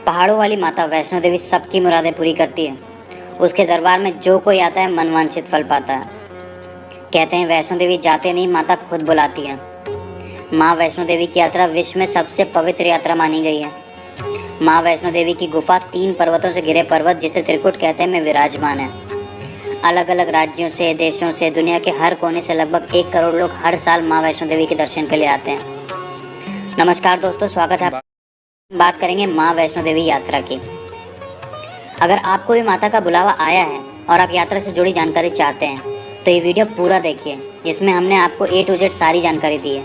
पहाड़ों वाली माता वैष्णो देवी सबकी मुरादें पूरी करती है। उसके दरबार में जो कोई आता है मनवांछित फल पाता है। कहते हैं वैष्णो देवी जाते नहीं, माता खुद बुलाती है। माँ वैष्णो देवी की यात्रा विश्व में सबसे पवित्र यात्रा मानी गई है। माँ वैष्णो देवी की गुफा 3 पर्वतों से घिरे पर्वत, जिसे त्रिकुट कहते हैं, में विराजमान है। अलग अलग राज्यों से, देशों से, दुनिया के हर कोने से लगभग 1 करोड़ लोग हर साल माँ वैष्णो देवी के दर्शन के लिए आते हैं। नमस्कार दोस्तों, स्वागत है। बात करेंगे माँ वैष्णो देवी यात्रा की। अगर आपको भी माता का बुलावा आया है और आप यात्रा से जुड़ी जानकारी चाहते हैं तो ये वीडियो पूरा देखिए, जिसमें हमने आपको A to Z सारी जानकारी दी है।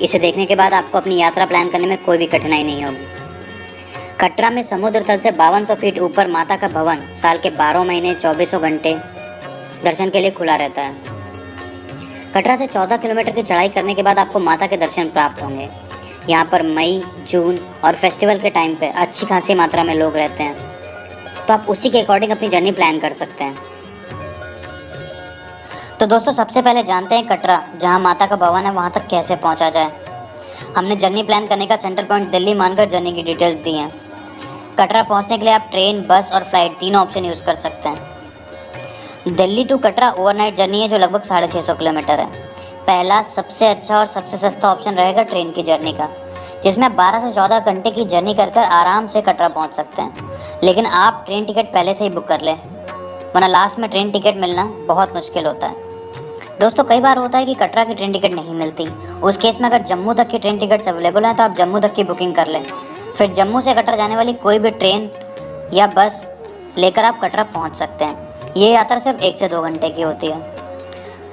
इसे देखने के बाद आपको अपनी यात्रा प्लान करने में कोई भी कठिनाई नहीं होगी। कटरा में समुद्र तल से 5200 फीट ऊपर माता का भवन साल के 12 महीने 2400 घंटे दर्शन के लिए खुला रहता है। कटरा से 14 किलोमीटर की चढ़ाई करने के बाद आपको माता के दर्शन प्राप्त होंगे। यहाँ पर मई, जून और फेस्टिवल के टाइम पे अच्छी खासी मात्रा में लोग रहते हैं, तो आप उसी के अकॉर्डिंग अपनी जर्नी प्लान कर सकते हैं। तो दोस्तों, सबसे पहले जानते हैं कटरा, जहाँ माता का भवन है, वहाँ तक कैसे पहुँचा जाए। हमने जर्नी प्लान करने का सेंटर पॉइंट दिल्ली मानकर जर्नी की डिटेल्स दी हैं। कटरा पहुँचने के लिए आप ट्रेन, बस और फ्लाइट तीनों ऑप्शन यूज़ कर सकते हैं। Delhi to Katra overnight journey है, जो लगभग 650 किलोमीटर है। पहला, सबसे अच्छा और सबसे सस्ता ऑप्शन रहेगा ट्रेन की जर्नी का, जिसमें 12 से 14 घंटे की जर्नी कर आराम से कटरा पहुंच सकते हैं। लेकिन आप ट्रेन टिकट पहले से ही बुक कर लें, वरना लास्ट में ट्रेन टिकट मिलना बहुत मुश्किल होता है। दोस्तों, कई बार होता है कि कटरा की ट्रेन टिकट नहीं मिलती। उस केस में अगर जम्मू तक की ट्रेन टिकट्स अवेलेबल हैं तो आप जम्मू तक की बुकिंग कर लें। फिर जम्मू से कटरा जाने वाली कोई भी ट्रेन या बस लेकर आप कटरा पहुँच सकते हैं। ये यात्रा सिर्फ 1 से 2 घंटे की होती है।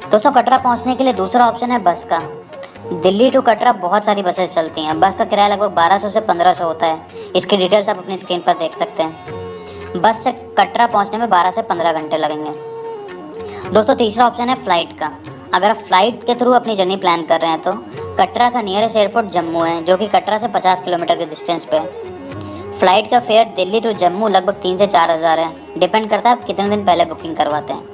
दोस्तों, कटरा पहुंचने के लिए दूसरा ऑप्शन है बस का। दिल्ली टू कटरा बहुत सारी बसेस चलती हैं। बस का किराया लगभग 1200 से 1500 होता है। इसकी डिटेल्स आप अपनी स्क्रीन पर देख सकते हैं। बस से कटरा पहुंचने में 12 से 15 घंटे लगेंगे। दोस्तों, तीसरा ऑप्शन है फ़्लाइट का। अगर आप फ्लाइट के थ्रू अपनी जर्नी प्लान कर रहे हैं तो कटरा का नियरेस्ट एयरपोर्ट जम्मू है, जो कि कटरा से 50 किलोमीटर के डिस्टेंस पे है। फ़्लाइट का फेयर दिल्ली टू जम्मू लगभग 3 से 4 हज़ार है। डिपेंड करता है आप कितने दिन पहले बुकिंग करवाते हैं।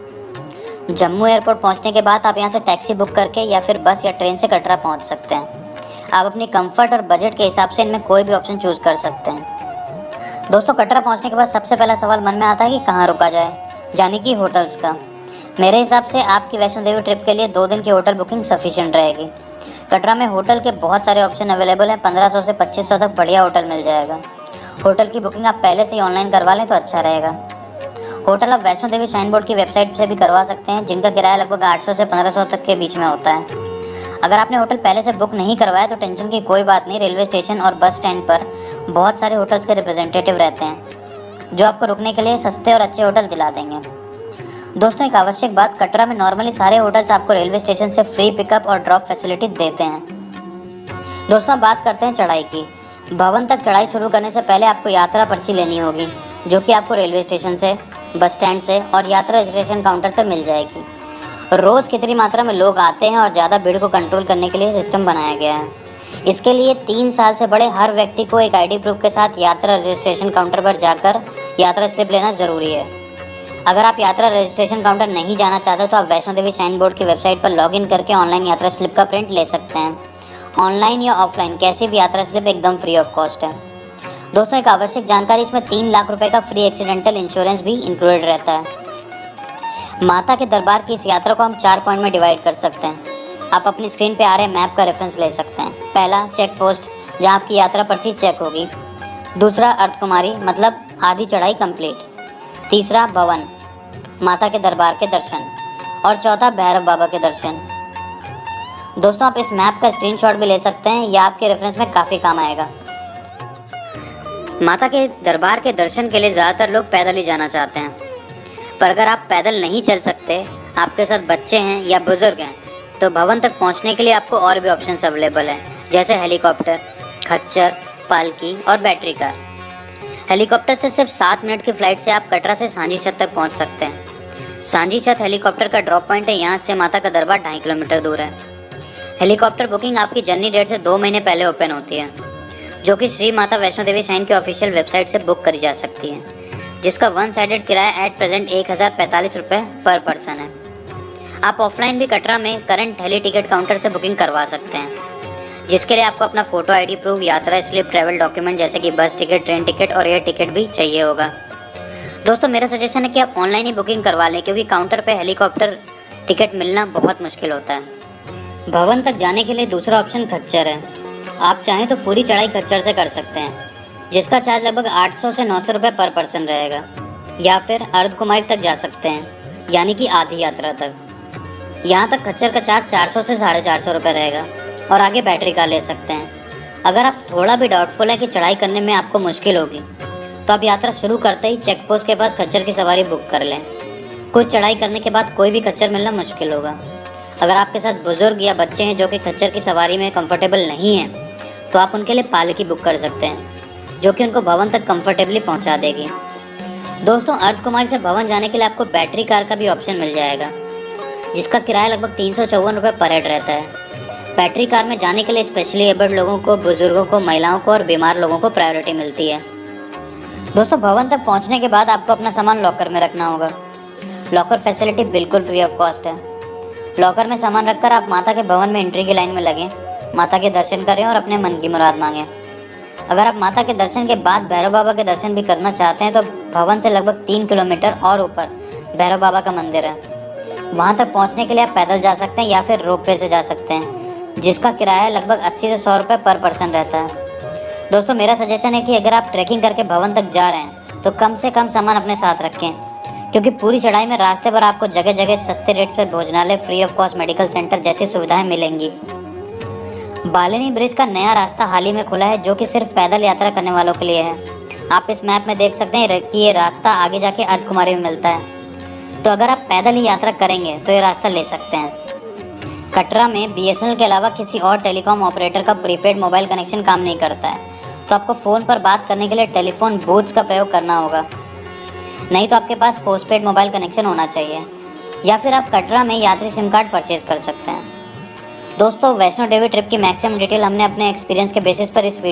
जम्मू एयरपोर्ट पहुंचने के बाद आप यहां से टैक्सी बुक करके या फिर बस या ट्रेन से कटरा पहुंच सकते हैं। आप अपनी कंफर्ट और बजट के हिसाब से इनमें कोई भी ऑप्शन चूज़ कर सकते हैं। दोस्तों, कटरा पहुंचने के बाद सबसे पहला सवाल मन में आता है कि कहां रुका जाए, यानी कि होटल्स का। मेरे हिसाब से आपकी वैष्णो देवी ट्रिप के लिए 2 दिन की होटल बुकिंग सफिशिएंट रहेगी। कटरा में होटल के बहुत सारे ऑप्शन अवेलेबल हैं। 1500 से 2500 तक बढ़िया होटल मिल जाएगा। होटल की बुकिंग आप पहले से ही ऑनलाइन करवा लें तो अच्छा रहेगा। होटल आप वैष्णो देवी श्राइन बोर्ड की वेबसाइट से भी करवा सकते हैं, जिनका किराया लगभग 800 से 1500 तक के बीच में होता है। अगर आपने होटल पहले से बुक नहीं करवाया तो टेंशन की कोई बात नहीं। रेलवे स्टेशन और बस स्टैंड पर बहुत सारे होटल्स के रिप्रेजेंटेटिव रहते हैं, जो आपको रुकने के लिए सस्ते और अच्छे होटल दिला देंगे। दोस्तों, एक आवश्यक बात, कटरा में नॉर्मली सारे होटल्स आपको रेलवे स्टेशन से फ्री पिकअप और ड्रॉप फैसिलिटी देते हैं। दोस्तों, बात करते हैं चढ़ाई की। भवन तक चढ़ाई शुरू करने से पहले आपको यात्रा पर्ची लेनी होगी, जो कि आपको रेलवे स्टेशन से, बस स्टैंड से और यात्रा रजिस्ट्रेशन काउंटर से मिल जाएगी। रोज़ कितनी मात्रा में लोग आते हैं और ज़्यादा भीड़ को कंट्रोल करने के लिए सिस्टम बनाया गया है। इसके लिए 3 साल से बड़े हर व्यक्ति को एक ID प्रूफ के साथ यात्रा रजिस्ट्रेशन काउंटर पर जाकर यात्रा स्लिप लेना ज़रूरी है। अगर आप यात्रा रजिस्ट्रेशन काउंटर नहीं जाना चाहते तो आप वैष्णो देवी श्राइन बोर्ड की वेबसाइट पर लॉगिन करके ऑनलाइन यात्रा स्लिप का प्रिंट ले सकते हैं। ऑनलाइन या ऑफलाइन कैसी भी यात्रा स्लिप एकदम फ्री ऑफ कॉस्ट है। दोस्तों, एक आवश्यक जानकारी, इसमें 3 लाख रुपए का फ्री एक्सीडेंटल इंश्योरेंस भी इंक्लूडेड रहता है। माता के दरबार की इस यात्रा को हम 4 पॉइंट में डिवाइड कर सकते हैं। आप अपनी स्क्रीन पे आ रहे मैप का रेफरेंस ले सकते हैं। पहला, चेक पोस्ट, जहाँ आपकी यात्रा पर्ची चेक होगी। दूसरा, अर्धकुमारी, मतलब आधी चढ़ाई कंप्लीट। तीसरा, भवन, माता के दरबार के दर्शन। और चौथा, भैरव बाबा के दर्शन। दोस्तों, आप इस मैप का स्क्रीनशॉट भी ले सकते हैं, यह आपके रेफरेंस में काफ़ी काम आएगा। माता के दरबार के दर्शन के लिए ज़्यादातर लोग पैदल ही जाना चाहते हैं, पर अगर आप पैदल नहीं चल सकते, आपके साथ बच्चे हैं या बुज़ुर्ग हैं, तो भवन तक पहुंचने के लिए आपको और भी ऑप्शंस अवेलेबल हैं, जैसे हेलीकॉप्टर, खच्चर, पालकी और बैटरी कार। हेलीकॉप्टर से सिर्फ 7 मिनट की फ़्लाइट से आप कटरा से सांझी छत तक पहुँच सकते हैं। सांझी छत हेलीकॉप्टर का ड्रॉप पॉइंट है। यहाँ से माता का दरबार 2.5 किलोमीटर दूर है। हेलीकॉप्टर बुकिंग आपकी जर्नी डेट से 2 महीने पहले ओपन होती है, जो कि श्री माता वैष्णो देवी श्राइन के ऑफिशियल वेबसाइट से बुक करी जा सकती है, जिसका 1 साइडेड किराया एट प्रेजेंट 1045 रुपये पर पर्सन है। आप ऑफलाइन भी कटरा में करंट हेली टिकट काउंटर से बुकिंग करवा सकते हैं। जिसके लिए आपको अपना फ़ोटो आईडी प्रूफ, यात्रा स्लिप, ट्रैवल डॉक्यूमेंट जैसे कि बस टिकट, ट्रेन टिकट और एयर टिकट भी चाहिए होगा। दोस्तों मेरा सजेशन है कि आप ऑनलाइन ही बुकिंग करवा लें, क्योंकि काउंटर पे हेलीकॉप्टर टिकट मिलना बहुत मुश्किल होता है। भवन तक जाने के लिए दूसरा ऑप्शन खच्चर है। आप चाहें तो पूरी चढ़ाई खच्चर से कर सकते हैं, जिसका चार्ज लगभग 800 से 900 रुपये पर पर्सन रहेगा। या फिर अर्धकुमारी तक जा सकते हैं, यानी कि आधी यात्रा तक। यहाँ तक खच्चर का चार्ज 400 से 450 रुपये रहेगा और आगे बैटरी कार ले सकते हैं। अगर आप थोड़ा भी डाउटफुल है कि चढ़ाई करने में आपको मुश्किल होगी, तो आप यात्रा शुरू करते ही चेक पोस्ट के पास खच्चर की सवारी बुक कर लें। कुछ चढ़ाई करने के बाद कोई भी खच्चर मिलना मुश्किल होगा। अगर आपके साथ बुजुर्ग या बच्चे हैं जो कि खच्चर की सवारी में कंफर्टेबल नहीं हैं, तो आप उनके लिए पालकी बुक कर सकते हैं, जो कि उनको भवन तक कंफर्टेबली पहुंचा देगी। दोस्तों अर्धकुमारी से भवन जाने के लिए आपको बैटरी कार का भी ऑप्शन मिल जाएगा, जिसका किराया लगभग 354 रुपये पर हेड रहता है। बैटरी कार में जाने के लिए स्पेशली एबल्ड लोगों को, बुजुर्गों को, महिलाओं को और बीमार लोगों को प्रायोरिटी मिलती है। दोस्तों भवन तक पहुंचने के बाद आपको अपना सामान लॉकर में रखना होगा। लॉकर फैसिलिटी बिल्कुल फ्री ऑफ कॉस्ट है। लॉकर में सामान रखकर आप माता के भवन में एंट्री की लाइन में लगें, माता के दर्शन करें और अपने मन की मुराद मांगें। अगर आप माता के दर्शन के बाद भैरव बाबा के दर्शन भी करना चाहते हैं, तो भवन से लगभग 3 किलोमीटर और ऊपर भैरव बाबा का मंदिर है। वहाँ तक पहुँचने के लिए आप पैदल जा सकते हैं या फिर रोपवे से जा सकते हैं, जिसका किराया लगभग 80 से 100 रुपये पर पर्सन रहता है। दोस्तों मेरा सजेशन है कि अगर आप ट्रैकिंग करके भवन तक जा रहे हैं, तो कम से कम सामान अपने साथ रखें, क्योंकि पूरी चढ़ाई में रास्ते पर आपको जगह जगह सस्ते रेट पर भोजनालय, free of cost medical centre जैसी सुविधाएं मिलेंगी। बालिनी ब्रिज का नया रास्ता हाल ही में खुला है, जो कि सिर्फ पैदल यात्रा करने वालों के लिए है। आप इस मैप में देख सकते हैं कि ये रास्ता आगे जाके अर्धकुमारी में मिलता है, तो अगर आप पैदल ही यात्रा करेंगे तो ये रास्ता ले सकते हैं। कटरा में BSNL के अलावा किसी और टेलीकॉम ऑपरेटर का प्रीपेड मोबाइल कनेक्शन काम नहीं करता है, तो आपको फ़ोन पर बात करने के लिए टेलीफोन बूथ्स का प्रयोग करना होगा। नहीं तो आपके पास पोस्टपेड मोबाइल कनेक्शन होना चाहिए, या फिर आप कटरा में यात्री सिम कार्ड परचेज कर सकते हैं। दोस्तों वैष्णो देवी ट्रिप की मैक्सिमम डिटेल हमने अपने एक्सपीरियंस के बेसिस पर इस वीडियो